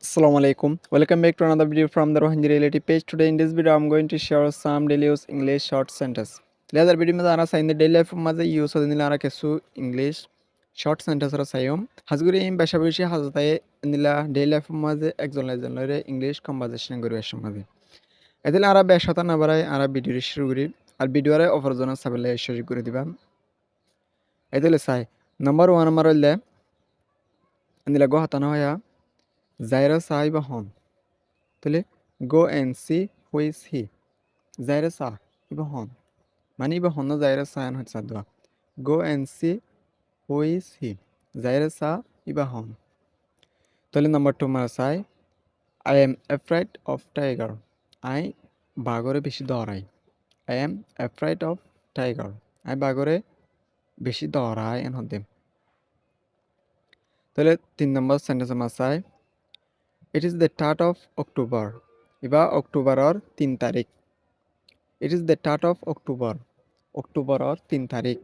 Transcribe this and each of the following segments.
Assalamu alaikum. Welcome back to another video from the Rohingya Reality page. Today in this video I'm going to share some daily use English short sentence. Later video में आना sign daily life में जे use होने निला आना कैसु English short sentence रा सायम. हज़गुरी इन बेशाबिशी हज़ताये निला daily life में जे example लरे English conversation गुरु ऐश में जे. इधर आरा बेशाता ना बराए आरा video शुरू गुरी. आर video रे offer जोना सबले शुरू गुरी दिबा. इधर ले साय number 1 हमारा ले निला गो हता ना होया. Zaira sahiba hon. তাহলে go and see who is he. Zaira sahiba hon. মানে ইবা হন Zaira sayan হচ্ছে দোয়া. Go and see who is he. Zaira sahiba hon. তাহলে নাম্বার 2 মারা চাই I am afraid of tiger. I বাগরে বেশি দৌড়াই. I am afraid of tiger. I বাগরে বেশি দৌড়াই এন হতে. তাহলে 3 নম্বর সেন্টেন্স মারা চাই It is the start of October. ইবা অক্টোবরের 3 তারিখ. It is the start of October. অক্টোবরের 3 তারিখ.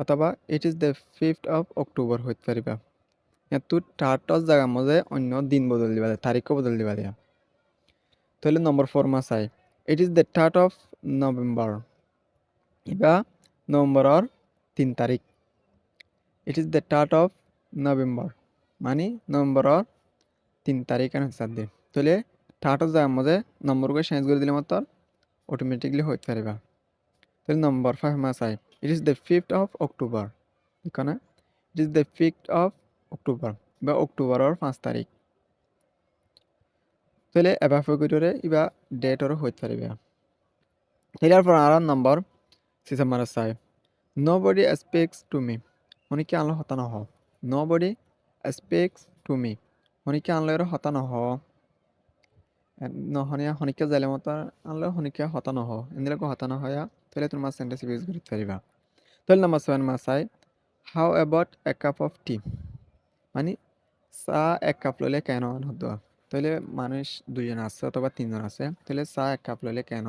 অথবা it is the 5th of October হইতে পারিবা. ইয়াতু স্টার্টর জায়গার মধ্যে অন্য দিন বদল দিবা দেয়, তারিখও বদল দিবা দেয়. তাহলে নম্বর 4 মাস I. It is the start of November. ইবা নভেম্বরের 3 তারিখ. It is the start of November. মানে নভেম্বরের 3 তারিখ এর হিসাব দিয়ে তাহলে স্টার্টর জায়গার মধ্যে নম্বরকে চেঞ্জ করে দিলে মাত্র অটোমেটিকলি হইতে পারিবা. তাহলে নম্বর 5 মাস I. It is the 5th of October. এখানে It is the 5th of October বা অক্টোবরের 5 তারিখ. তাহলে এবার ফেব্রুয়ারি ইবা ডেটরও হইতে পারিবা. তাহলে এরপর আর নম্বর 6 মাস I. Nobody speaks to me. অনেকে আলো হতা না হ. Nobody speaks to me. হনিকে আনলের হতা নহ নহনিয়া হনিকে যাইলে মতো আনলে হনিকে হতা নহ এদিকে হতা নহয়া তাহলে তোমার সেন্টেন্স ইউজ করতে পারিবা. তাহলে নাম্বার 7 মাস আই. How about a cup of tea. মানে চা এক কাপ লইলে কেন হতো. তাহলে মানুষ 2 জন আছে অথবা 3 জন আছে তাহলে চা এক কাপ লইলে কেন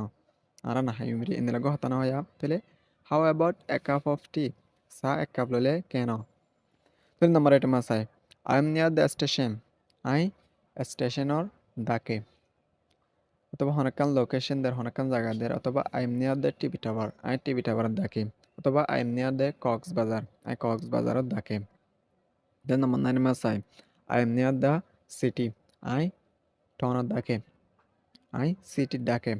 আর না হাই উমরি এদিকে হতা নহয়া তাহলে how about a cup of tea. চা এক কাপ লইলে কেন. তাহলে নাম্বার 8 মাস আই. I am near the station. আই স্টেশনের ডাকে অথবা হনকান লোকেশন দের হনকান জায়গা দের অথবা I am near the TV tower. আই টিভি টাওয়ারের ডাকে অথবা I am near the Cox's Bazar. আই কক্সবাজারের ডাকে. দেন নাম্বার 9 মাস আই. I am near the city. আই টাউনের ডাকে. আই সিটির ডাকে.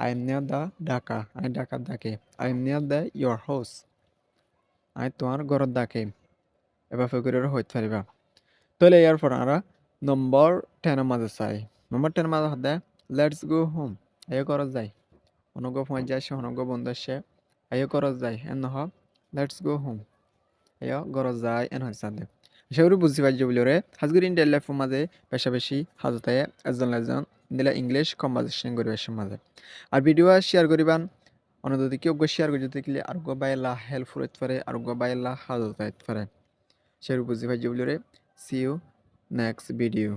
I am near the Dhaka. আই ঢাকার ডাকে. I am near the your house. আই তোমার ঘরের ডাকে. এবার ফেব্রুয়ারি হইতে পারিবা. তাহলে এরপর আমরা নম্বর 10 মাঝে চাই. নম্বর 10 মাঝে হতে লেটস গো হোম. আয়ো করজ যাই. অনগ ফোন যায় সে অনগ বন্ধু আসে আয়ো করজ যাই এন নহ লেটস গো হোম. আয়ো করজ যাই এন হচ্ছে সাথে সেগুলো বুঝতে পারছি বলে রে হাজগুরি ইন্ডিয়ার লাইফের মাঝে পেশাবেশি হাজতায় একজন দিলা ইংলিশ কনভারসেশন করিবার মাঝে আর ভিডিও শেয়ার করিবান অন্যদের কেউ শেয়ার করে যেতে গেলে আরোগ্য বাইলা হেল্পফুল হতে পারে আরোগ্য বাইলা হাজত হতে পারে সেগুলো বুঝতে পারছি বলে রে. See you next video.